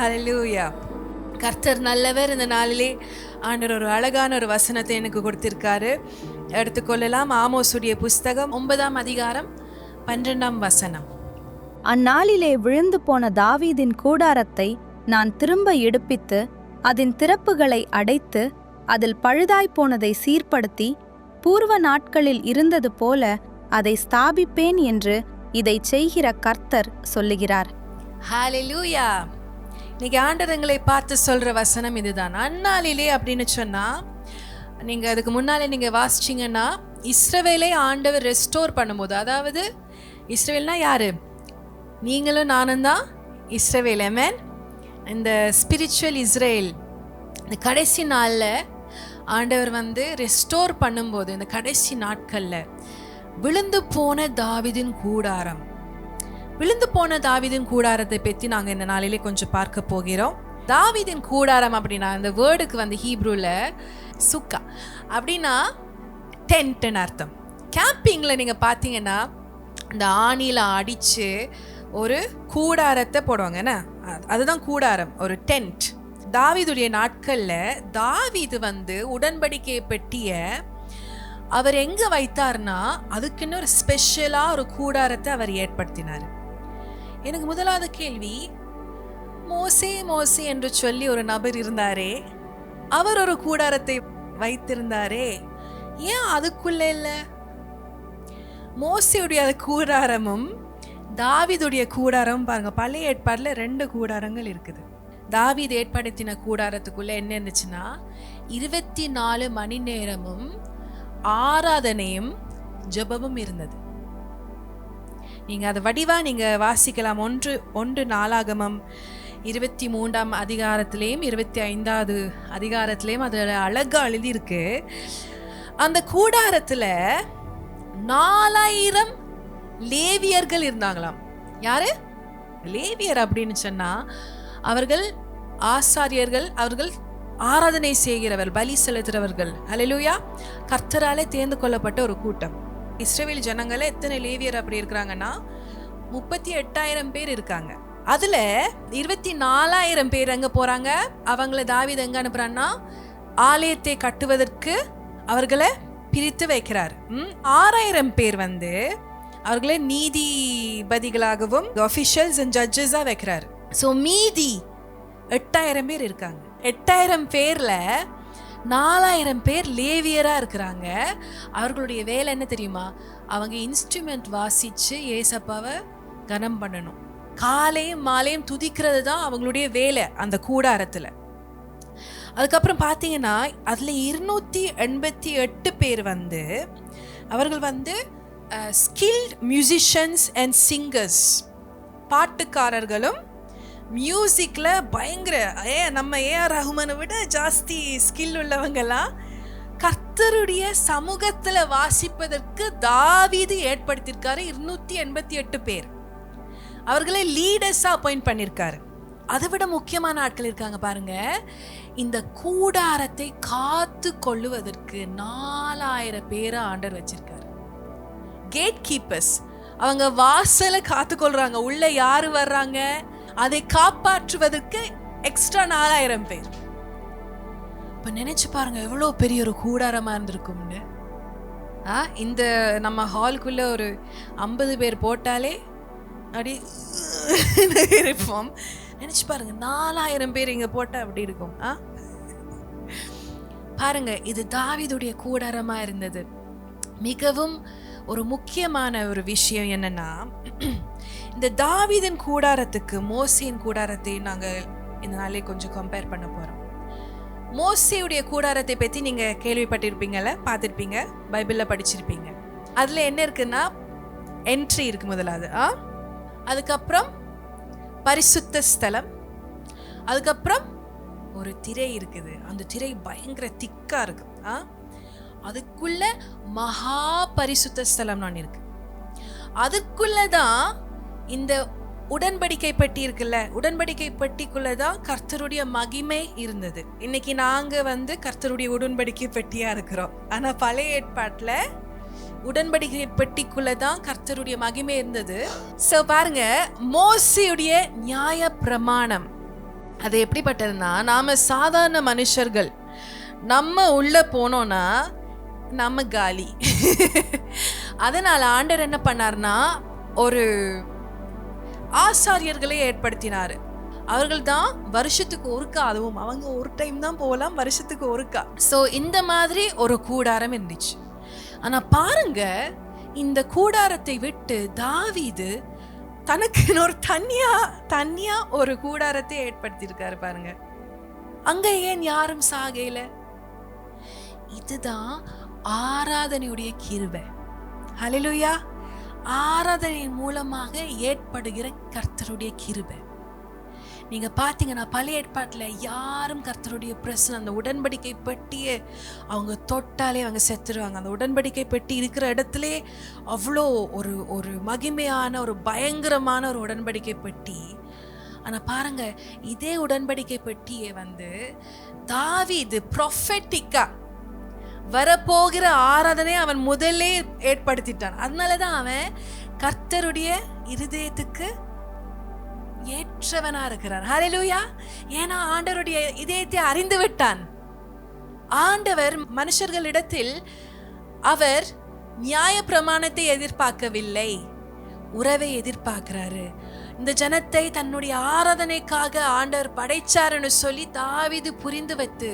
ஹல்லேலூயா. கர்த்தர் நல்லவர். இந்த நாளிலே ஆண்டவர் ஒரு அழகான ஒரு வசனத்தை எனக்கு கொடுத்திருக்காரு. எடுத்துக்கொள்ளலாம். ஆமோசுடைய புஸ்தகம் 9ஆம் அதிகாரம் 12ஆம் வசனம். அந்நாளிலே விழுந்து போன தாவீதின் கூடாரத்தை நான் திரும்ப எடுப்பித்து அதன் திறப்புகளை அடைத்து அதில் பழுதாய்ப் போனதை சீர்படுத்தி பூர்வ நாட்களில் இருந்தது போல அதை ஸ்தாபிப்பேன் என்று இதை செய்கிற கர்த்தர் சொல்லுகிறார். ஹல்லேலூயா. இன்னைக்கு ஆண்டவங்களை பார்த்து சொல்ற வசனம் இதுதான். அந்நாளிலே அப்படின்னு சொன்னா, நீங்க அதுக்கு முன்னாலே நீங்க வாசிச்சீங்கன்னா, இஸ்ரவேலை ஆண்டவர் ரெஸ்டோர் பண்ணும்போது, அதாவது இஸ்ரவேல்னா யாரு? நீங்களும் நானும் தான் இஸ்ரவேல். ஆமென். இந்த ஸ்பிரிச்சுவல் இஸ்ரேல் இந்த கடைசி நாளில் ஆண்டவர் ரெஸ்டோர் பண்ணும்போது, இந்த கடைசி நாட்களில் விழுந்து போன தாவீதின் கூடாரம், விழுந்து போன தாவீதின் கூடாரத்தை பற்றி நாங்கள் இந்த நாளிலே கொஞ்சம் பார்க்க போகிறோம். தாவீதின் கூடாரம் அப்படின்னா இந்த வேர்டுக்கு ஹீப்ரூவில் சுக்கா அப்படின்னா டென்ட்னு அர்த்தம். கேம்பிங்கில் நீங்கள் பார்த்தீங்கன்னா இந்த ஆணியில் அடித்து ஒரு கூடாரத்தை போடுவாங்கண்ணா, அதுதான் கூடாரம், ஒரு டென்ட். தாவீதுடைய நாட்களில் தாவீது உடன்படிக்கை பெட்டிய அவர் எங்கே வைத்தார்னா அதுக்குன்னு ஒரு ஸ்பெஷலாக ஒரு கூடாரத்தை அவர் ஏற்படுத்தினார். எனக்கு முதலாவது கேள்வி, மோசே மோசே என்று சொல்லி ஒரு நபர் இருந்தாரே, அவர் ஒரு கூடாரத்தை வைத்திருந்தாரே, ஏன் அதுக்குள்ள இல்லை? மோசேயுடைய கூடாரமும் தாவீதுடைய கூடாரம் பாருங்க, பழைய ஏற்பாடுல 2 கூடாரங்கள் இருக்குது. தாவீது ஏற்படுத்தின கூடாரத்துக்குள்ள என்ன இருந்துச்சுன்னா 24 மணி நேரமும் ஆராதனையும் ஜெபமும் இருந்தது. நீங்க அதை வடிவா நீங்க வாசிக்கலாம். 1 நாளாகமம் 23ஆம் அதிகாரத்திலேயும் 25வது அதிகாரத்திலேயும் அதுல அழகா எழுதி இருக்கு. அந்த கூடாரத்துல 4000 லேவியர்கள் இருந்தாங்களாம். யாரு லேவியர் அப்படின்னு சொன்னா அவர்கள் ஆசாரியர்கள், அவர்கள் ஆராதனை செய்கிறவர், பலி செலுத்துறவர்கள். ஹல்லேலூயா. கர்த்தராலே தேர்ந்து கொள்ளப்பட்ட ஒரு கூட்டம். இஸ்ரவேல் ஜனங்களே எத்தனை லேவியர் அப்படி இருக்கிறாங்கன்னா 38,000 பேர் இருக்காங்க. அதுல 24,000 பேர் எங்க போறாங்க? அவங்கள தாவீது எங்க அனுப்புறான்னா ஆலயத்தை கட்டுவதற்கு அவர்களை பிரித்து வைக்கிறார். 6,000 பேர் அவர்களை நீதிபதிகளாகவும் ஆஃபிஷியல்ஸ் அண்ட் ஜட்ஜஸா வைக்கிறார். ஸோ மீதி 8,000 பேர் இருக்காங்க. 8,000 பேர்ல 4,000 பேர் லேவியரா இருக்கிறாங்க. அவர்களுடைய வேலை என்ன தெரியுமா? அவங்க இன்ஸ்ட்ருமெண்ட் வாசிச்சு ஏசப்பாவை கனம் பண்ணணும். காலையும் மாலையும் துதிக்கிறது தான் அவங்களுடைய வேலை அந்த கூடாரத்துல. அதுக்கப்புறம் பார்த்தீங்கன்னா அதுல 288 பேர் அவர்கள் ஸ்கில்ட் மியூசிஷியன்ஸ் அண்ட் சிங்கர்ஸ், பாட்டுக்காரர்களும் மியூசிக்ல பயங்கர நம்ம ஏஆர் ரஹ்மானை விட ஜாஸ்தி ஸ்கில் உள்ளவங்கெல்லாம் கர்த்தருடைய சமூகத்துல வாசிப்பதற்கு தாவீது ஏற்படுத்தியிருக்காரு. 288 பேர் அவர்களை லீடர்ஸா அப்பாயிண்ட் பண்ணியிருக்காரு. அதை விட முக்கியமான ஆட்கள் இருக்காங்க பாருங்க. இந்த கூடாரத்தை காத்து கொள்ளுவதற்கு 4,000 பேரை ஆண்டவர் வச்சிருக்காரு. கேட் கீப்பர்ஸ், அவங்க வாசலை காத்து கொள்றாங்க. உள்ள யாரு வர்றாங்க அதை காப்பாற்றுவதற்கு எக்ஸ்ட்ரா 4,000 பேர். இப்ப நினைச்சு பாருங்க எவ்வளவு பெரிய ஒரு கூடாரமா இருந்திருக்கும்னு. இந்த நம்ம ஹாலுக்குள்ள ஒரு 50 பேர் போட்டாலே அப்படி இருப்போம். நினைச்சு பாருங்க 4,000 பேர் இங்க போட்டா அப்படி இருக்கும். பாருங்க, இது தாவீதுடைய கூடாரமா இருந்தது. மிகவும் ஒரு முக்கியமான ஒரு விஷயம் என்னன்னா, இந்த தாவீதின் கூடாரத்துக்கு மோசேயின் கூடாரத்தை நாங்கள் இந்த நாளே கொஞ்சம் கம்பேர் பண்ண போறோம். மோசேயுடைய கூடாரத்தை பற்றி நீங்க கேள்விப்பட்டிருப்பீங்கல்ல, பார்த்துருப்பீங்க, பைபிள்ல படிச்சிருப்பீங்க. அதுல என்ன இருக்குன்னா என்ட்ரி இருக்கு முதலாவது. அதுக்கப்புறம் பரிசுத்த ஸ்தலம், அதுக்கப்புறம் ஒரு திரை இருக்குது. அந்த திரை பயங்கர திக்கா இருக்கு. அதுக்குள்ள மகா பரிசுத்த ஸ்தலம் நான் இருக்கு. அதுக்குள்ளதான் இந்த உடன்படிக்கை பெட்டி இருக்குல்ல, உடன்படிக்கை பெட்டிக்குள்ளதான் கர்த்தருடைய மகிமை இருந்தது. இன்னைக்கு நாங்க கர்த்தருடைய உடன்படிக்கை பெட்டியா இருக்கிறோம். ஆனா பழைய ஏற்பாட்டுல உடன்படிக்கை பெட்டிக்குள்ளதான் கர்த்தருடைய மகிமை இருந்தது. சோ பாருங்க, மோசேயுடைய நியாய பிரமாணம் அது எப்படிப்பட்டதுன்னா, நாம சாதாரண மனுஷர்கள் நம்ம உள்ள போனோம்னா நம்ம காலி. அதனால ஆண்டவர் என்ன பண்ணார்னா, ஒரு ஆசாரியர்களை ஏற்படுத்தினாரு. அவர்கள் தான் வருஷத்துக்கு ஒருக்கா, அதுவும் அவங்க ஒரு டைம் தான் போகலாம், வருஷத்துக்கு ஒருக்கா. ஸோ இந்த மாதிரி ஒரு கூடாரம் இருந்துச்சு. ஆனா பாருங்க, இந்த கூடாரத்தை விட்டு தாவீது தனக்கு ஒரு தனியா ஒரு கூடாரத்தை ஏற்படுத்தியிருக்காரு பாருங்க. அங்க ஏன் யாரும் சாகையில? இதுதான் ஆராதனையுடைய கிருபை. ஹல்லேலூயா. ஆராதனையின் மூலமாக ஏற்படுகிற கர்த்தருடைய கிருபை. நீங்க பாத்தீங்கன்னா பழைய ஏற்பாட்டுல யாரும் கர்த்தருடைய பிரசன்னம், அந்த உடன்படிக்கை பெட்டியை அவங்க தொட்டாலே அவங்க செத்துருவாங்க. அந்த உடன்படிக்கை பெட்டி இருக்கிற இடத்துல அவ்வளோ ஒரு மகிமையான ஒரு பயங்கரமான ஒரு உடன்படிக்கை பெட்டி. ஆனா பாருங்க, இதே உடன்படிக்கை பெட்டியை தாவீது ப்ரொஃபெட்டிக்கா வரப்போகிற ஆராதனை அவன் முதல்ல ஏற்படுத்திட்டான். அதனாலதான் அவன் கர்த்தருடைய இருதயத்துக்கு ஏற்றவனா இருக்கிறான். ஹல்லேலூயா. ஏன்னா ஆண்டவருடைய இதயத்தை அறிந்து விட்டான். ஆண்டவர் மனுஷர்களிடத்தில் அவர் நியாய பிரமாணத்தை எதிர்பார்க்கவில்லை, உறவை எதிர்பார்க்கிறாரு. இந்த ஜனத்தை தன்னுடைய ஆராதனைக்காக ஆண்டவர் படைச்சாருன்னு சொல்லி தாவீது புரிந்து வைத்து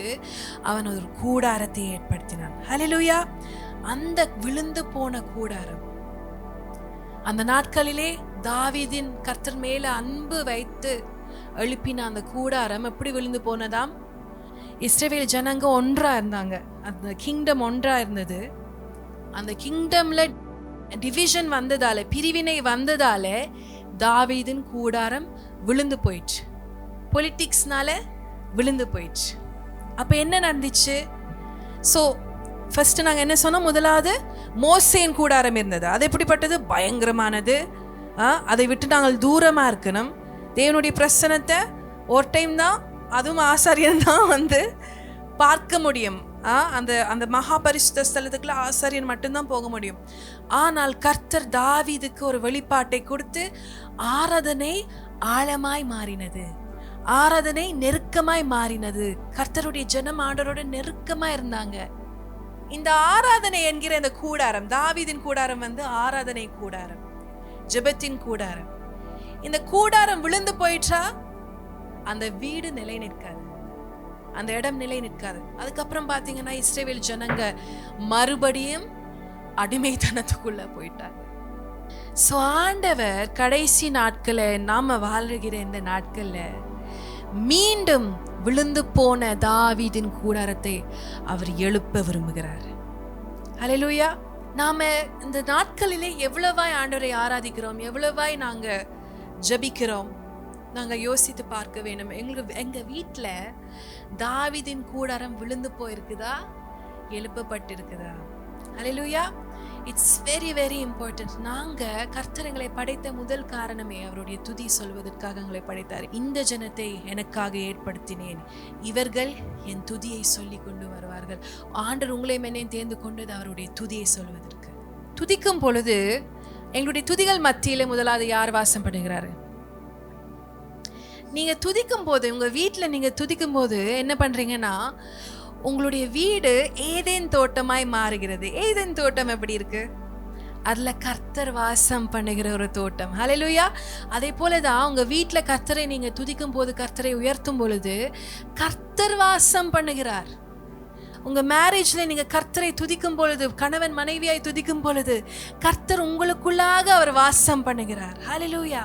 அவன் ஒரு கூடாரத்தை ஏற்படுத்தினான். ஹல்லேலூயா. அந்த விழுந்து போன கூடாரம், அந்த நாட்களிலே தாவீதின் கர்த்தர் மேல அன்பு வைத்து எழுப்பின அந்த கூடாரம் எப்படி விழுந்து போனதாம்? இஸ்ரவேல் ஜனங்க ஒன்றா இருந்தாங்க, அந்த கிங்டம் ஒன்றா இருந்தது. அந்த கிங்டம்ல டிவிஷன் வந்ததால, பிரிவினை வந்ததால தாவீதின் கூடாரம் விழுந்து போயிடுச்சு. பொலிட்டிக்ஸ்னால விழுந்து போயிடுச்சு. அப்ப என்ன நடந்துச்சு? ஸோ ஃபர்ஸ்ட் நாங்கள் என்ன சொன்னோம்? முதலாவது மோசேயின் கூடாரம் இருந்தது. அது எப்படிப்பட்டது? பயங்கரமானது. அதை விட்டு நாங்கள் தூரமாக இருக்கணும். தேவனுடைய பிரசன்னத்தை ஒரு டைம் தான், அதுவும் ஆசாரியன் தான் பார்க்க முடியும். அந்த மகா பரிசுத்த ஸ்தலத்துக்குள்ள ஆசாரியன் மட்டும்தான் போக முடியும். ஆனால் கர்த்தர் தாவீதுக்கு ஒரு வெளிப்பாட்டை கொடுத்து ஆராதனை ஆழமாய் மாறினது, ஆராதனை நெருக்கமாய் மாறினது. கர்த்தருடைய ஜனம் ஆண்டவரோட நெருக்கமா இருந்தாங்க. இந்த ஆராதனை என்கிற இந்த கூடாரம், தாவீதின் கூடாரம் ஆராதனை கூடாரம், ஜெபத்தின் கூடாரம். இந்த கூடாரம் விழுந்து போயிட்டா அந்த வீடு நிலை நிற்காது, அந்த இடம் நிலை நிற்காது. அதுக்கப்புறம் பாத்தீங்கன்னா இஸ்ரவேல் ஜனங்க மறுபடியும் அடிமைத்தனத்துக்குள்ள போயிட்டாங்க. ஸோ ஆண்டவர் கடைசி நாட்கள, நாம வாழ்கிற இந்த நாட்கள்ல மீண்டும் விழுந்து போன தாவீதின் கூடாரத்தை அவர் எழுப்ப விரும்புகிறார். ஹல்லேலூயா. நாம இந்த நாட்களிலே எவ்வளவாய் ஆண்டவரை ஆராதிக்கிறோம், எவ்வளவாய் நாங்க ஜபிக்கிறோம், நாங்க யோசித்து பார்க்க வேண்டும். எங்க வீட்டுல தாவீதின் கூடாரம் விழுந்து போயிருக்குதா, எழுப்பப்பட்டிருக்குதா? Hallelujah. It's very very important. நாங்க கர்த்தர் படைத்த முதல் காரணமே அவருடைய துதி சொல்வதற்காக எங்களை படைத்தார். இந்த ஜனத்தை எனக்காக ஏற்படுத்தினேன், இவர்கள் என் துதியை சொல்லி கொண்டு வருவார்கள். ஆண்டவர் உங்களையும் என்னையும் தேர்ந்து கொண்டது அவருடைய துதியை சொல்வதற்கு. துதிக்கும் பொழுது எங்களுடைய துதிகள் மத்தியில முதலாவது யார் வாசம் பண்ணுகிறாரு? நீங்க துதிக்கும் போது, உங்க வீட்டுல நீங்க துதிக்கும் போது என்ன பண்றீங்கன்னா, உங்களுடைய வீடு ஏதேன் தோட்டமாய் மாறுகிறது. ஏதேன் தோட்டம் எப்படி இருக்கு? அதுல கர்த்தர் வாசம் பண்ணுகிற ஒரு தோட்டம். ஹல்லேலூயா. அதே போலதான் உங்க வீட்டுல கர்த்தரை நீங்க துதிக்கும் போது, கர்த்தரை உயர்த்தும் பொழுது கர்த்தர் வாசம் பண்ணுகிறார். உங்க மேரேஜ்ல நீங்க கர்த்தரை துதிக்கும் பொழுது, கணவன் மனைவியாய் துதிக்கும் பொழுது கர்த்தர் உங்களுக்குள்ளாக அவர் வாசம் பண்ணுகிறார். ஹல்லேலூயா.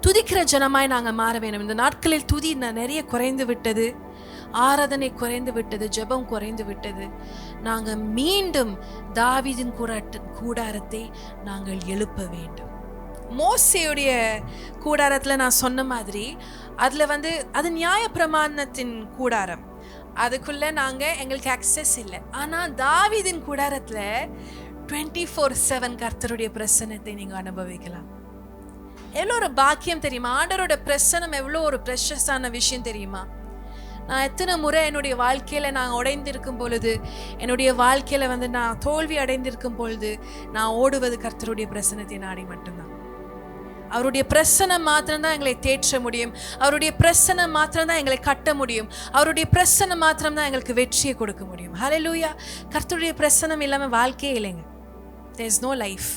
துதிக்கிற ஜனமாய் நாங்க மாற வேணும். இந்த நாட்களில் துதி நிறைய குறைந்து விட்டது, ஆராதனை குறைந்து விட்டது, ஜெபம் குறைந்து விட்டது. நாங்க மீண்டும் தாவீதின் கூடாரத்தை நாங்கள் எழுப்ப வேண்டும். மோசேயுடைய கூடாரத்துல நான் சொன்ன மாதிரி அதுல அது நியாய பிரமாணத்தின் கூடாரம், அதுக்குள்ள நாங்க எங்களுக்கு அக்சஸ் இல்லை. ஆனா தாவீதின் கூடாரத்துல 24/7 கர்த்தருடைய பிரசன்னத்தை நீங்க அனுபவிக்கலாம். எவ்வளோ ஒரு பாக்கியம் தெரியுமா? ஆண்டவரோட பிரசன்னம் எவ்வளோ ஒரு ப்ரெஷஸான விஷயம் தெரியுமா? நான் எத்தனை முறை என்னுடைய வாழ்க்கையில நான் உடைந்திருக்கும் பொழுது, என்னுடைய வாழ்க்கையில நான் தோல்வி அடைந்திருக்கும் பொழுது நான் ஓடுவது கர்த்தருடைய பிரசன்னத்தை நாடி மட்டும்தான். அவருடைய பிரசன்னம் மாத்திரம்தான் எங்களை தேற்ற முடியும். அவருடைய பிரசன்னம் மாத்திரம்தான் எங்களை கட்ட முடியும். அவருடைய பிரசன்னம் மாத்திரம்தான் எங்களுக்கு வெற்றியை கொடுக்க முடியும். ஹல்லேலூயா. கர்த்தருடைய பிரசன்னம் இல்லாம வாழ்க்கையே இல்லைங்க. there is no life.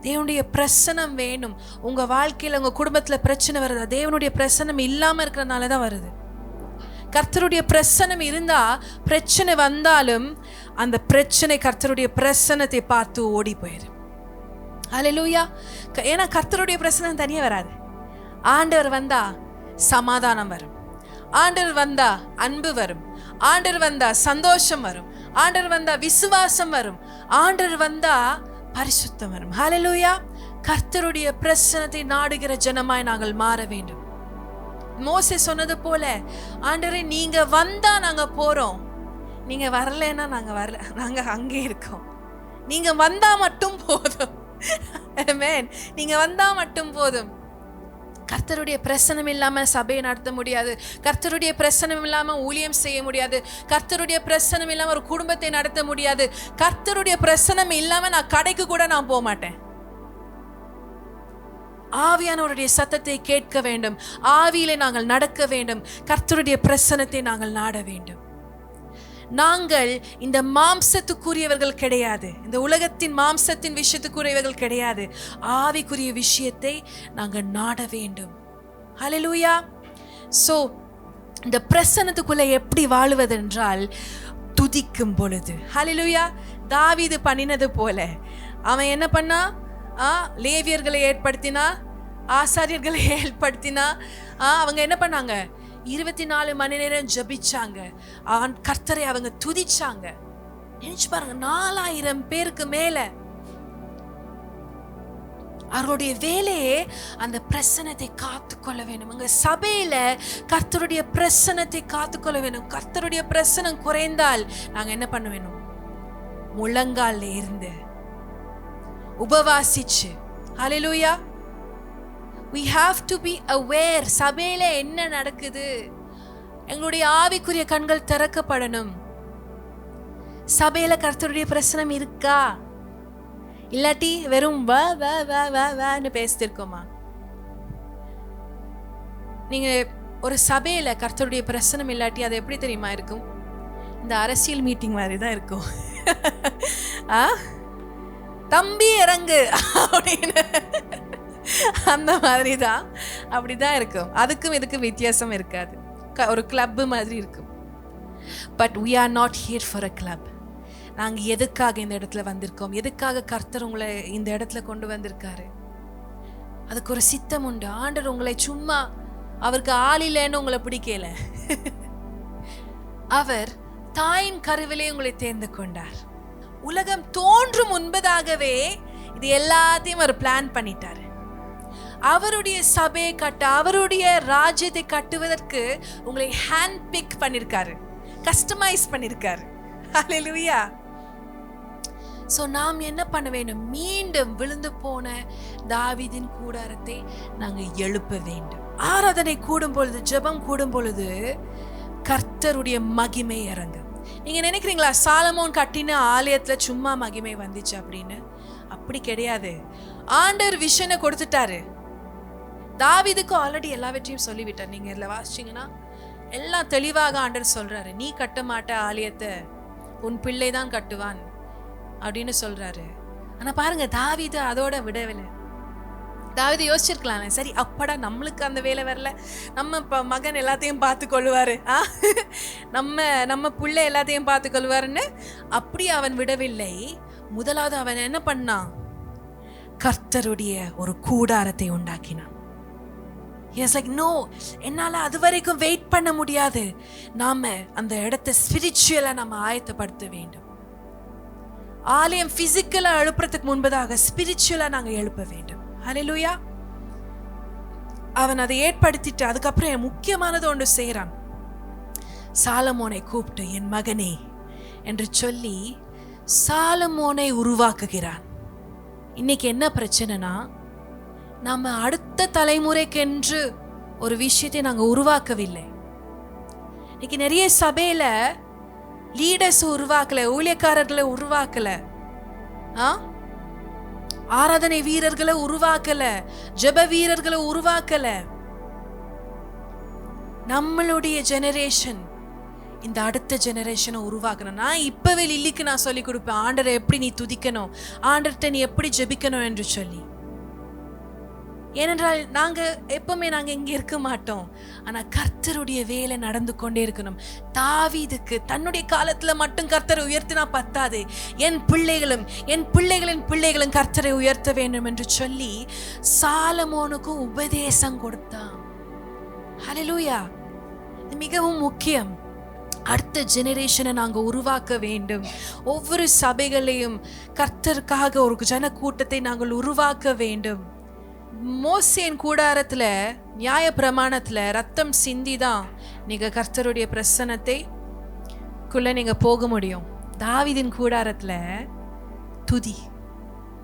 தேவனுடைய பிரசன்னம் வேணும். உங்க வாழ்க்கையில உங்க குடும்பத்துல பிரச்சனை வருதா? தேவனுடைய பிரசன்னம் இல்லாம இருக்கிறதுனால தான் வருது. கர்த்தருடைய பிரசன்னம் இருந்தா பிரச்சனை வந்தாலும் அந்த பிரச்சனை கர்த்தருடைய பிரசன்னத்தை பார்த்து ஓடி போயிடும். ஹல்லேலூயா. ஏன்னா கர்த்தருடைய பிரசன்னம் தனியா வராது. ஆண்டவர் வந்தா சமாதானம் வரும், ஆண்டவர் வந்தா அன்பு வரும், ஆண்டவர் வந்தா சந்தோஷம் வரும், ஆண்டவர் வந்தா விசுவாசம் வரும், ஆண்டவர் வந்தா பரிசுத்தம் வரும். ஹல்லேலூயா. கர்த்தருடைய பிரசன்னத்தை நாடுகிற ஜனமாய் நாங்கள் மாற வேண்டும். மோசே சொன்னது போல, ஆண்டவரே நீங்க வந்தா நாங்க போறோம், நீங்க வரலன்னா நாங்க வரல, நாங்க அங்கே இருக்கோம். நீங்க வந்தா மட்டும் போதும். ஆமென். நீங்க வந்தா மட்டும் போதும். கர்த்தருடைய பிரசன்னம் இல்லாம சபையை நடத்த முடியாது. கர்த்தருடைய பிரசன்னம் இல்லாம ஊழியம் செய்ய முடியாது. கர்த்தருடைய பிரசன்னம் இல்லாம ஒரு குடும்பத்தை நடத்த முடியாது. கர்த்தருடைய பிரசன்னம் இல்லாம நான் கடைக்கு கூட நான் போக மாட்டேன். ஆவியானவருடைய சத்தத்தை கேட்க வேண்டும். ஆவியிலே நாங்கள் நடக்க வேண்டும். கர்த்தருடைய பிரசன்னத்தை நாங்கள் நாட வேண்டும். நாங்கள் இந்த மாம்சத்துக்குரியவர்கள் கிடையாது. இந்த உலகத்தின் மாம்சத்தின் விஷயத்துக்குரியவர்கள் கிடையாது. ஆவிக்குரிய விஷயத்தை நாங்கள் நாட வேண்டும். ஹல்லேலூயா. சோ இந்த பிரசன்னத்துக்குள்ள எப்படி வாழுவதென்றால் துதிக்கும் பொழுது. ஹல்லேலூயா. தாவீது பண்ணினது போல அவன் என்ன பண்ணா? லேவியர்களை ஏற்படுத்தினா, ஆசாரியர்களை ஏற்படுத்தினா. அவங்க என்ன பண்ணாங்க? 24 மணி நேரம் ஜபிச்சாங்க. கர்த்தரை அவங்க துதிச்சாங்க. நினைச்சு பாருங்க, 4000 பேருக்கு மேல. அவருடைய வேலையே அந்த பிரசன்னத்தை காத்துக்கொள்ள வேண்டும். உங்க சபையில கர்த்தருடைய பிரசன்னத்தை காத்துக்கொள்ள வேண்டும். கர்த்தருடைய பிரசன்னம் குறைந்தால் நாங்க என்ன பண்ண வேணும்? முழங்கால் இருந்து உபவாசிச்சு. ஹல்லேலூயா. we have to be aware. சபையில என்ன நடக்குது? எங்களுடைய ஆவிக்குரிய கண்கள் திறக்கப்படணும். சபையில கர்த்தருடைய பிரசன்னம் இருக்கா? இல்லாட்டி வெறும் வா வா வா வா வான்னு பேசிட்டு இருக்கோமா? நீங்க ஒரு சபையில கர்த்தருடைய பிரசன்னம் இல்லாட்டி அது எப்படி தெரியுமா இருக்கும்? இந்த அரசியல் மீட்டிங் மாதிரி தான் இருக்கும். தம்பி இறங்கு அப்படின்னு அந்த மாதிரி தான், அப்படிதான் இருக்கும். அதுக்கும் இதுக்கும் வித்தியாசம் இருக்காது. ஒரு கிளப் மாதிரி இருக்கும். But we are not here for a club. நாங்கள் எதுக்காக இந்த இடத்துல வந்திருக்கோம்? எதுக்காக கர்த்தர் உங்களை இந்த இடத்துல கொண்டு வந்திருக்காரு? அதுக்கு ஒரு சித்தம் உண்டு. ஆண்டவர் உங்களை சும்மா அவருக்கு ஆள் இல்லைன்னு உங்களை பிடிக்கல. அவர் தாயின் கருவிலே உங்களை தேர்ந்து கொண்டார். உலகம் தோன்றும் முன்பதாகவே இது எல்லாத்தையும் ஒரு பிளான் பண்ணிட்டாரு. அவருடைய சபையை கட்ட, அவருடைய ராஜ்யத்தை கட்டுவதற்கு உங்களை ஹேண்ட் பிக் பண்ணிருக்காரு, கஸ்டமைஸ் பண்ணிருக்காரு. ஹல்லேலூயா. சோ நாம் என்ன பண்ண வேண்டும்? மீண்டும் விழுந்து போன தாவீதின் கூடாரத்தை நாங்க எழுப்ப வேண்டும். ஆராதனை கூடும் பொழுது, ஜெபம் கூடும் பொழுது கர்த்தருடைய மகிமை இறங்கும். நீங்க நினைக்கிறீங்களா சாலமோன் கட்டின ஆலயத்துல சும்மா மகிமை வந்துச்சு அப்படின்னு? அப்படி கிடையாது. ஆண்டவர் விஷனை கொடுத்துட்டாரு. தாவீதுக்கு ஆல்ரெடி எல்லாவற்றையும் சொல்லிவிட்டார். நீங்க இதுல வாசிச்சீங்கன்னா எல்லாம் தெளிவாக ஆண்டவர் சொல்றாரு. நீ கட்ட மாட்ட ஆலயத்தை, உன் பிள்ளை தான் கட்டுவான் அப்படின்னு சொல்றாரு. ஆனா பாருங்க, தாவீது அதோட விடவில்லை. தாவீது யோசிச்சிருக்கலாம், சரி அப்படா நம்மளுக்கு அந்த வேலை வரல, நம்ம மகன் எல்லாத்தையும் பார்த்து கொள்வாரு, நம்ம பிள்ளை எல்லாத்தையும் பார்த்து கொள்வாருன்னு அப்படி அவன் விடவில்லை. முதலாவது அவன் என்ன பண்ணான்? கர்த்தருடைய ஒரு கூடாரத்தை உண்டாக்கினான். He was like, no, என்னால அது வரைக்கும் வெயிட் பண்ண முடியாது. நாம அந்த இடத்தை ஸ்பிரிச்சுவலா நம்ம ஆயத்தப்படுத்த வேண்டும். ஆலயம் பிசிக்கலா எழுப்புறதுக்கு முன்பதாக ஸ்பிரிச்சுவலா நாங்க எழுப்ப வேண்டும். ஹல்லேலூயா. அவன் அதை ஏற்படுத்திட்டு அதுக்கப்புறம் முக்கியமானது ஒன்று செய்யறான். சாலமோனை கூப்பிட்டு என் மகனே என்று சொல்லி சாலமோனை உருவாக்குகிறான். இன்னைக்கு என்ன பிரச்சனைனா, நம்ம அடுத்த தலைமுறைக்கென்று ஒரு விஷயத்தை நாங்க உருவாக்கவில்லை. இன்னைக்கு நிறைய சபையில லீடர்ஸ் உருவாக்கல, ஊழியக்காரர்களை உருவாக்கல. ஆராதனை வீரர்களை உருவாக்கல, ஜெப வீரர்களை உருவாக்கல. நம்மளுடைய ஜெனரேஷன் இந்த அடுத்த ஜெனரேஷனை உருவாக்கணும். நான் இப்பவே லில்லிக்கு நான் சொல்லி கொடுப்பேன், ஆண்டரை எப்படி நீ துதிக்கணும், ஆண்டர்கிட்ட நீ எப்படி ஜெபிக்கணும் என்று சொல்லி. ஏனென்றால் எப்பவுமே நாங்க இங்க இருக்க மாட்டோம். ஆனா கர்த்தருடைய வேலை நடந்து கொண்டே இருக்கணும். தாவீதுக்கு தன்னுடைய காலத்துல மட்டும் கர்த்தரை உயர்த்தினா பத்தாது, என் பிள்ளைகளும் என் பிள்ளைகளின் பிள்ளைகளும் கர்த்தரை உயர்த்த வேண்டும் என்று சொல்லி சாலமோனுக்கும் உபதேசம் கொடுத்தான். ஹல்லேலூயா. இது மிகவும் முக்கியம். அடுத்த ஜெனரேஷனை நாங்கள் உருவாக்க வேண்டும். ஒவ்வொரு சபைகளையும் கர்த்தருக்காக ஒரு ஜன கூட்டத்தை நாங்கள் உருவாக்க வேண்டும். மோசேயின் கூடாரத்துல நியாய பிரமாணத்துல ரத்தம் சிந்தி தான் நீங்க கர்த்தருடைய பிரசன்னத்தைக்குள்ள நீங்க போக முடியும். தாவீதின் கூடாரத்துல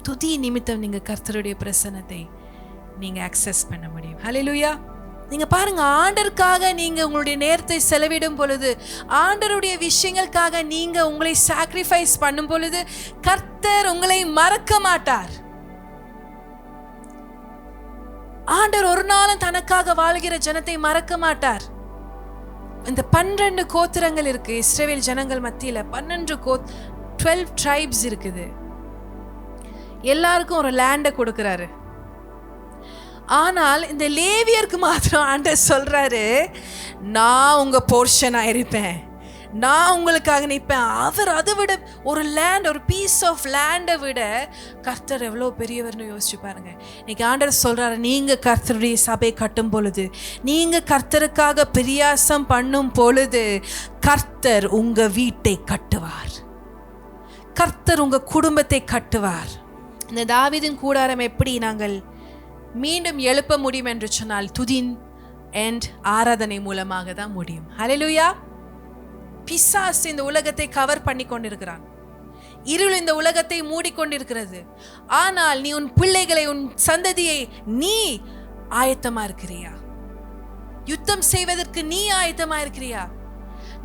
துதி நிமித்தம் நீங்க கர்த்தருடைய பிரசன்னத்தை நீங்க அக்சஸ் பண்ண முடியும். ஹல்லேலூயா. நீங்க பாருங்க, ஆண்டருக்காக நீங்க உங்களுடைய நேரத்தை செலவிடும் பொழுது, ஆண்டருடைய விஷயங்களுக்காக நீங்க உங்களை சாக்ரிஃபைஸ் பண்ணும் பொழுது கர்த்தர் உங்களை மறக்க மாட்டார். ஆண்டர் ஒரு நாளும் தனக்காக வாழ்கிற ஜனத்தை மறக்க மாட்டார். இந்த 12 கோத்திரங்கள் இருக்கு இஸ்ரவேல் ஜனங்கள் மத்தியில. 12 ட்ரைப்ஸ் இருக்குது. எல்லாருக்கும் ஒரு லேண்டை கொடுக்கிறாரு. ஆனால் இந்த லேவியருக்கு மாத்திரம் ஆண்டர் சொல்றாரு, நான் உங்க போர்ஷனா இருப்பேன், நான் உங்களுக்காக நிற்பேன். அவர் அதை விட ஒரு லேண்ட், ஒரு பீஸ் ஆஃப் லேண்டை விட கர்த்தர் எவ்வளோ பெரியவர்னு யோசிச்சு பாருங்க. இன்னைக்கு ஆண்டர் சொல்றாரு, நீங்க கர்த்தருடைய சபை கட்டும் பொழுது, நீங்க கர்த்தருக்காக பிரியாசம் பண்ணும் பொழுது கர்த்தர் உங்க வீட்டை கட்டுவார், கர்த்தர் உங்க குடும்பத்தை கட்டுவார். இந்த தாவீதின் கூடாரம் எப்படி நாங்கள் மீண்டும் எழுப்ப முடியும் என்று சொன்னால் துதின் அண்ட் ஆராதனை மூலமாக தான் முடியும். ஹல்லேலூயா. பிசாசு இந்த உலகத்தை கவர் பண்ணி கொண்டிருக்கிறான். இருள் இந்த உலகத்தை மூடிக்கொண்டிருக்கிறது. ஆனால் நீ உன் பிள்ளைகளை, உன் சந்ததியை நீ ஆயத்தமா இருக்கிறியா? யுத்தம் செய்வதற்கு நீ ஆயத்தமா இருக்கிறியா?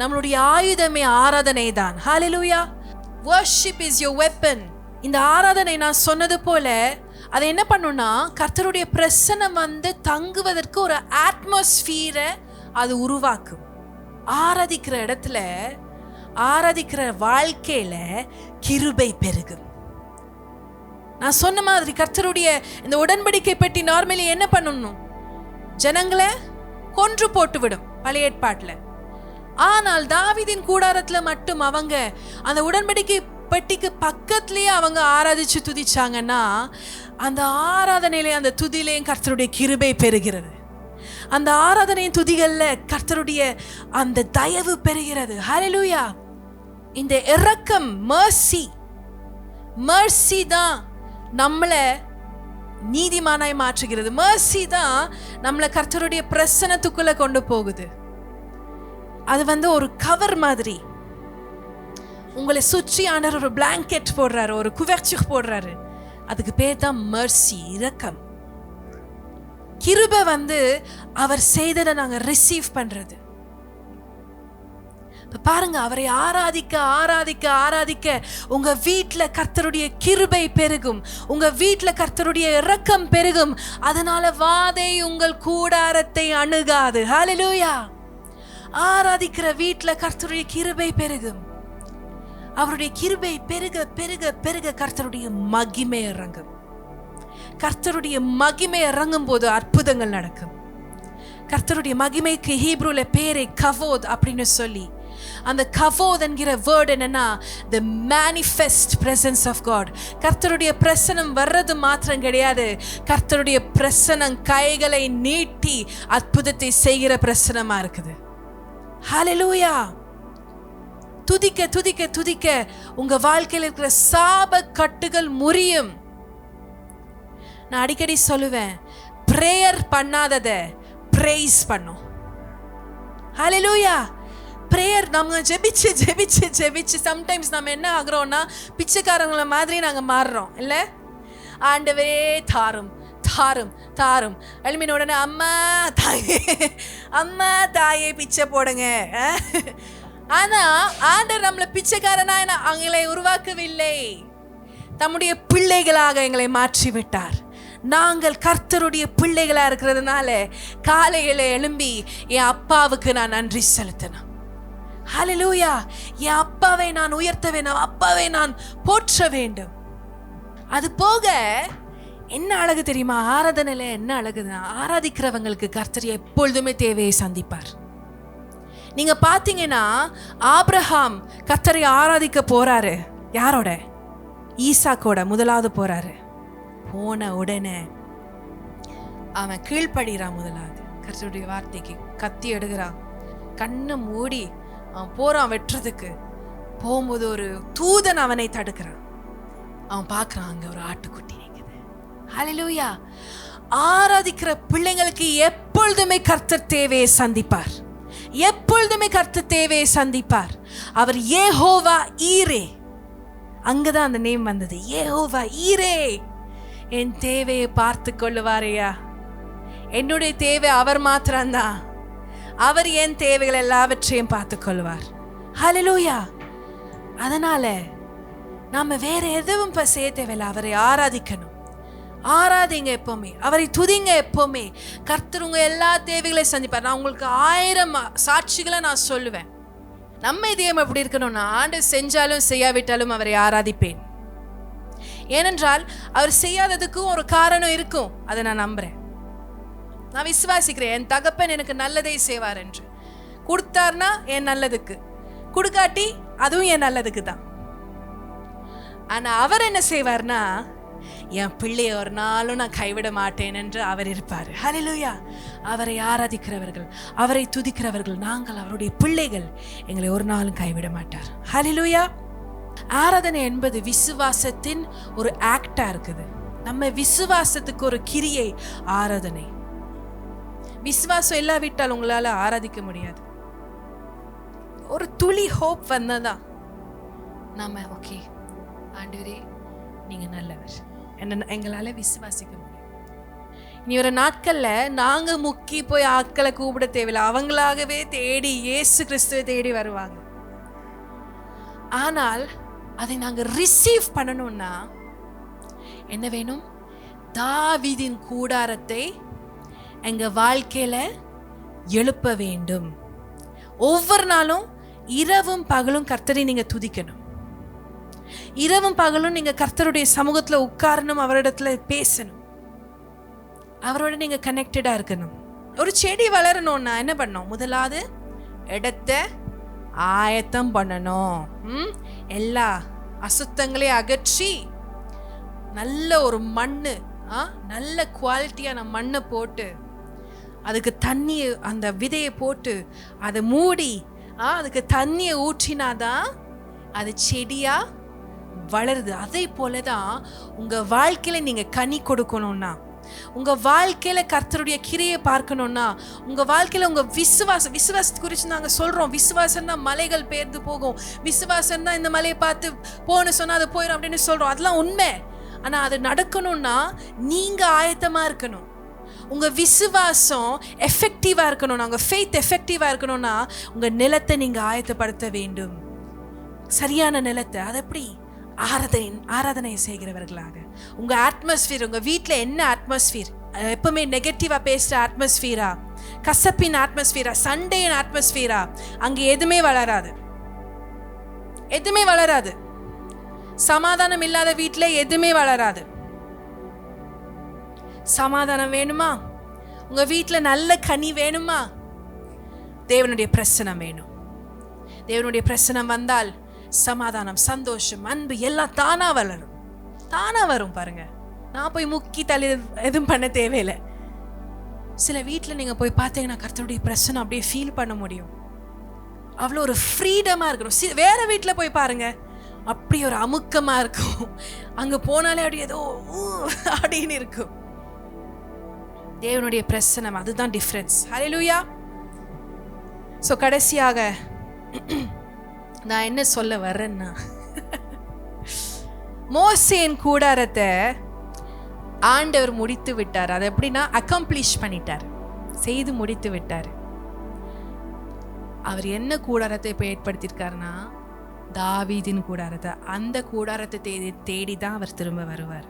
நம்மளுடைய ஆயுதமே ஆராதனை தான். ஹல்லேலூயா. Worship is your weapon. இந்த ஆராதனை நான் சொன்னது போல அதை என்ன பண்ணும்னா, கர்த்தருடைய பிரசன்னம் தங்குவதற்கு ஒரு அட்மாஸ்பியரை அது உருவாக்கும். ஆராதிக்கிற இடத்துல, ஆராதிக்கிற வாழ்க்கையில கிருபை பெருகும். நான் சொன்ன மாதிரி கர்த்தருடைய இந்த உடன்படிக்கை பெட்டி நார்மலி என்ன பண்ணணும், ஜனங்களை கொன்று போட்டுவிடும் பழைய ஏற்பாட்டுல. ஆனால் தாவீதின் கூடாரத்துல மட்டும் அவங்க அந்த உடன்படிக்கை பெட்டிக்கு பக்கத்திலேயே அவங்க ஆராதிச்சு துதிச்சாங்கன்னா, அந்த ஆராதனையிலே அந்த துதியிலேயும் கர்த்தருடைய கிருபை பெறுகிறது. அந்த ஆராதனையின் துதிகள்ல கர்த்தருடைய அந்த தயவு பெறுகிறது. ஹல்லேலூயா. இந்த இரக்கம், மர்சி தான் நம்மளை நீதிமானாய் மாற்றுகிறது. மர்சி தான் நம்மளை கர்த்தருடைய பிரசன்னத்துக்குள்ள கொண்டு போகுது. அது ஒரு கவர் மாதிரி. உங்களை சுற்றி ஆண்டவர் ஒரு பிளாங்கெட் போடுறாரு, ஒரு குவர்ச்சர் போடுறாரு. அதுக்கு பேர் தான் மர்சி, இரக்கம். கிருபை அவர் செய்ததை நாங்க ரிசீவ் பண்றது. பாருங்க, அவரை ஆராதிக்க ஆராதிக்க ஆராதிக்க உங்க வீட்டுல கர்த்தருடைய கிருபை பெருகும், உங்க வீட்டுல கர்த்தருடைய இரக்கம் பெருகும். அதனால வாதை உங்கள் கூடாரத்தை அணுகாது. ஹல்லேலூயா. ஆராதிக்கிற வீட்டுல கர்த்தருடைய கிருபை பெருகும். அவருடைய கிருபை பெருக பெருக பெருக கர்த்தருடைய மகிமை இறங்கும். கர்த்தருடைய மகிமை இறங்கும் போது அற்புதங்கள் நடக்கும். கர்த்தருடைய மகிமைக்கு ஹீப்ரூல பேரை கவோத் அப்படின்னு சொல்லி, அந்த கவோத் என்கிற வேர்ட் என்னன்னா, the manifest presence of God. கர்த்தருடைய பிரசனம் வர்றது மாத்திரம் கிடையாது, கர்த்தருடைய பிரசனம் கைகளை நீட்டி அற்புதத்தை செய்கிற பிரசனமா இருக்குது. ஹல்லேலூயா. துதிக்க துதிக்க துதிக்க உங்க வாழ்க்கையில் இருக்கிற சாப கட்டுகள் முறியும். நான் அடிக்கடி சொல்லுவேன், பிரேயர் பண்ணாதத பிரைஸ் பண்ணும். ஹல்லேலூயா. பிரேயர் நம்ம ஜெபிச்சு ஜெபிச்சு ஜெபிச்சு சம்டைம்ஸ் நம்ம என்ன ஆகுறோம்னா, பிச்சைக்காரங்கள மாதிரி நாங்க மாறுறோம் இல்ல. ஆண்டவரே தாரும் தாரும் தாரும் எழுமின உடனே அம்மா தாயே, அம்மா தாயே பிச்சை போடுங்க. ஆனா ஆண்டவர் நம்மளை பிச்சைக்காரனா அவங்களை உருவாக்கவில்லை. தம்முடைய பிள்ளைகளாக எங்களை மாற்றிவிட்டார். நாங்கள் கர்த்தருடைய பிள்ளைகளா இருக்கிறதுனால காலையில எழும்பி என் அப்பாவுக்கு நான் நன்றி செலுத்தணும். ஹல்லேலூயா. என் அப்பாவை நான் உயர்த்த வேண்டும், அப்பாவை நான் போற்ற வேண்டும். அது போக என்ன அழகு தெரியுமா? ஆராதனையில என்ன அழகுன்னா, ஆராதிக்கிறவங்களுக்கு கர்த்தர் எப்பொழுதுமே தேவையை சந்திப்பார். நீங்க பாத்தீங்கன்னா ஆபிரகாம் கர்த்தரை ஆராதிக்க போறாரு. யாரோட? ஈசாக்கோட முதலாவது போறாரு. போன உடனே அவன் கீழ்ப்படுகிறான். முதலாவது கர்த்தருடைய வார்த்தைக்கு கத்தி எடுக்கிறான், கண்ணை மூடி அவன் போறான் வெட்டுறதுக்கு. போகும்போது ஒரு தூதன் அவனை தடுக்கிறான். அவன் பார்க்கறான், அங்க ஒரு ஆட்டுக்குட்டி நிக்குது. ஹல்லேலூயா. ஆராதிக்கிற பிள்ளைங்களுக்கு எப்பொழுதுமே கர்த்தர் தேவையை சந்திப்பார். எப்பொழுதுமே கர்த்தர் தேவையை சந்திப்பார். அவர் யெகோவா ஈரே. அங்கதான் அந்த நேம் வந்தது, யெகோவா ஈரே. என் தேவையை பார்த்து கொள்ளுவாரையா? என்னுடைய தேவை அவர் மாத்திரம்தான். அவர் என் தேவைகள் எல்லாவற்றையும் பார்த்து கொள்வார். ஹல்லேலூயா. அதனால நாம வேற எதுவும் செய்ய தேவையில்லை. அவரை ஆராதிக்கணும். ஆராதிங்க எப்பவுமே, அவரை துதிங்க எப்பவுமே. கர்த்தர் உங்க எல்லா தேவைகளையும் சந்திப்பார். நான் உங்களுக்கு 1000 சாட்சிகளை நான் சொல்லுவேன். நம்ம இதயம் எப்படி இருக்கணும்னா, ஆண்டு செஞ்சாலும் செய்யாவிட்டாலும் அவரை ஆராதிப்பேன். ஏனென்றால் அவர் செய்யாததுக்கும் ஒரு காரணம் இருக்கும். அதை நான் நம்புறேன், நான் விசுவாசிக்கிறேன். என் தகப்பன் எனக்கு நல்லதை செய்வார் என்று. கொடுத்தார்னா என் நல்லதுக்கு, கொடுக்காட்டி அதுவும் என் நல்லதுக்கு தான். ஆனா அவர் என்ன செய்வார்னா, என் பிள்ளைய ஒரு நாளும் நான் கைவிட மாட்டேன் என்று அவர் இருப்பார். ஹல்லேலூயா. அவரை ஆராதிக்கிறவர்கள், அவரை துதிக்கிறவர்கள், நாங்கள் அவருடைய பிள்ளைகள், எங்களை ஒரு நாளும் கைவிட மாட்டார். ஹல்லேலூயா. ஆராதனை என்பது விசுவாசத்தின் ஒரு ஆக்டா இருக்குது. நம்ம விசுவாசத்துக்கு ஒரு கிரியை ஆராதனை. விசுவாசம் இல்லாவிட்டால் உங்களால ஆராதிக்க முடியாது. ஒரு துளி ஹோப் வந்ததான் நம்ம ஓகே ஆண்டவரே நீங்க நல்லவர், என்ன எங்களால விசுவாசிக்க முடியும். இனி ஒரு நாட்கள்ல நாங்க முக்கி போய் ஆட்களை கூப்பிட தேவையில்லை. அவங்களாகவே தேடி இயேசு கிறிஸ்துவை தேடி வருவாங்க. ஆனால் அதை நாங்க ரிசீவ் பண்ணணும்னா என்ன வேணும்? தாவீதின் கூடாரத்தை எங்க வாழ்க்கையில எழுப்ப வேண்டும். ஒவ்வொரு நாளும் இரவும் பகலும் கர்த்தரை நீங்க துதிக்கணும். இரவும் பகலும் நீங்க கர்த்தருடைய சமூகத்துல உட்காரணும், அவரிடத்துல பேசணும், அவரோட நீங்க கனெக்டடா இருக்கணும். ஒரு செடி வளரணும்னா என்ன பண்ணணும்? முதலாவது இடத்தை ஆயத்தம் பண்ணணும். எல்லா அசுத்தங்களையும் அகற்றி நல்ல ஒரு மண்ணு, நல்ல குவாலிட்டியான மண்ணை போட்டு அதுக்கு தண்ணி, அந்த விதையை போட்டு அதை மூடி அதுக்கு தண்ணியை ஊற்றினாதான் அது செடியா வளருது. அதே போலதான் உங்க வாழ்க்கையில நீங்க கனி கொடுக்கணும்னா, உங்க வாழ்க்கையில கர்த்தருடைய கிரியை பார்க்கணும்னா, உங்க வாழ்க்கையில உங்க விசுவாசத்தை குறித்து நாங்க சொல்றோம். விசுவாசம் தான் மலைகள் பெயர்ந்து போகும், விசுவாசம் தான் இந்த மலையை பார்த்து போன்னு சொன்னா அது போயிடும் அப்படின்னு சொல்றோம். அதெல்லாம் உண்மை. ஆனா அது நடக்கணும்னா நீங்க ஆயத்தமா இருக்கணும். உங்க விசுவாசம் எஃபெக்டிவா இருக்கணும்னா, உங்க ஃபெய்த் எஃபெக்டிவா இருக்கணும்னா உங்க நிலத்தை நீங்க ஆயத்தப்படுத்த வேண்டும். சரியான நிலத்தை. அது எப்படி? ஆராதனை செய்கிறவர்களாக. உங்க அட்மாஸ்பியர், உங்க வீட்டுல என்ன அட்மாஸ்பியர்? எப்பவுமே நெகட்டிவா பேசுற அட்மாஸ்பியரா, கசப்பின் அட்மாஸ்பியரா, சண்டையின் அட்மாஸ்பியரா? அங்க எதுவுமே வளராது, எதுவுமே வளராது. சமாதானம் இல்லாத வீட்டுல எதுவுமே வளராது. சமாதானம் வேணுமா? உங்க வீட்டுல நல்ல கனி வேணுமா? தேவனுடைய பிரசனம் வேணும். தேவனுடைய பிரசனம் வந்தால் சமாதானம், சந்தோஷம், அன்பு எல்லாம் தானா வளரும், தானா வரும். பாருங்க, நான் போய் முக்கி தள்ளி எதுவும் பண்ண தேவையில்லை. சில வீட்டில் நீங்க போய் பார்த்தீங்கன்னா கர்த்தருடைய பிரசனம் அப்படியே ஃபீல் பண்ண முடியும். அவ்வளோ ஒரு ஃப்ரீடமா இருக்கணும். வேற வீட்டில் போய் பாருங்க, அப்படி ஒரு அமுக்கமா இருக்கும். அங்க போனாலே அப்படி ஏதோ அப்படின்னு இருக்கும். தேவனுடைய பிரசனம், அதுதான் டிஃபரன்ஸ். ஹல்லேலூயா. ஸோ கடைசியாக நான் என்ன சொல்ல வர்றேன்னா, மோசேயின் கூடாரத்தை ஆண்டவர் முடித்து விட்டார். அது எப்படின்னா அக்கம்ப்ளிஷ் பண்ணிட்டார், செய்து முடித்து விட்டார். அவர் என்ன கூடாரத்தை இப்போ ஏற்படுத்தியிருக்காருன்னா தாவீதின் கூடாரத்தை. அந்த கூடாரத்தை தேடி தான் அவர் திரும்ப வருவார்.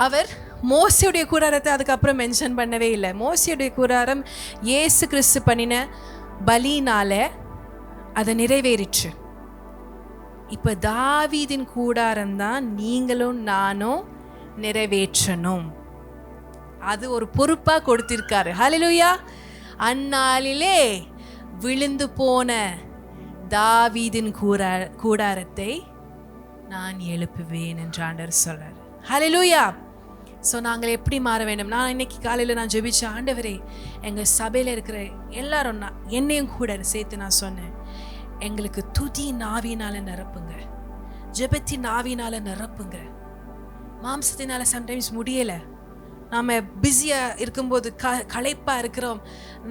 அவர் மோசேயுடைய கூடாரத்தை அதுக்கப்புறம் மென்ஷன் பண்ணவே இல்லை. மோசேயுடைய கூடாரம் இயேசு கிறிஸ்து பண்ணின பலினால அதை நிறைவேறிச்சு. இப்ப தாவீதின் கூடாரம் தான் நீங்களும் நானும் நிறைவேற்றணும். அது ஒரு பொறுப்பா கொடுத்திருக்காரு. ஹல்லேலூயா. அந்நாளிலே விழுந்து போன தாவீதின் கூடாரத்தை நான் எழுப்புவேன் என்று ஆண்டவர் சொல்றார். ஹல்லேலூயா. ஸோ நாங்கள் எப்படி மாற வேண்டும்? நான் இன்னைக்கு காலையில் நான் ஜெபிச்ச, ஆண்டவரே எங்கள் சபையில் இருக்கிற எல்லாரும் என்னையும் கூட சேர்த்து நான் சொன்னேன், எங்களுக்கு துதி நாவினால நிரப்புங்க, ஜெபத்தின் நாவினால நிரப்புங்க. மாம்சத்தினால சம்டைம்ஸ் முடியலை, நம்ம பிஸியாக இருக்கும்போது களைப்பாக இருக்கிறோம்,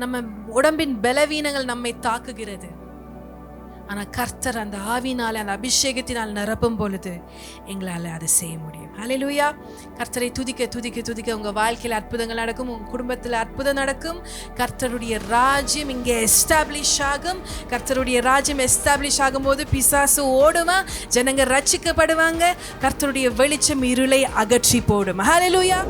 நம்ம உடம்பின் பலவீனங்கள் நம்மை தாக்குகிறது. ஆனால் கர்த்தர் அந்த ஆவினால அந்த அபிஷேகத்தினால் நிரப்பும் பொழுது எங்களால் அதை செய்ய முடியும். ஹல்லேலூயா. கர்த்தரை துதிக்க துதிக்க துதிக்க உங்கள் வாழ்க்கையில் அற்புதங்கள் நடக்கும், உங்கள் குடும்பத்தில் அற்புதம் நடக்கும். கர்த்தருடைய ராஜ்யம் இங்கே எஸ்டாப்ளிஷ் ஆகும். கர்த்தருடைய ராஜ்யம் எஸ்டாப்ளிஷ் ஆகும்போது பிசாசு ஓடுவான், ஜனங்க ரட்சிக்கப்படுவாங்க, கர்த்தருடைய வெளிச்சம் இருளை அகற்றி போடும். ஹல்லேலூயா.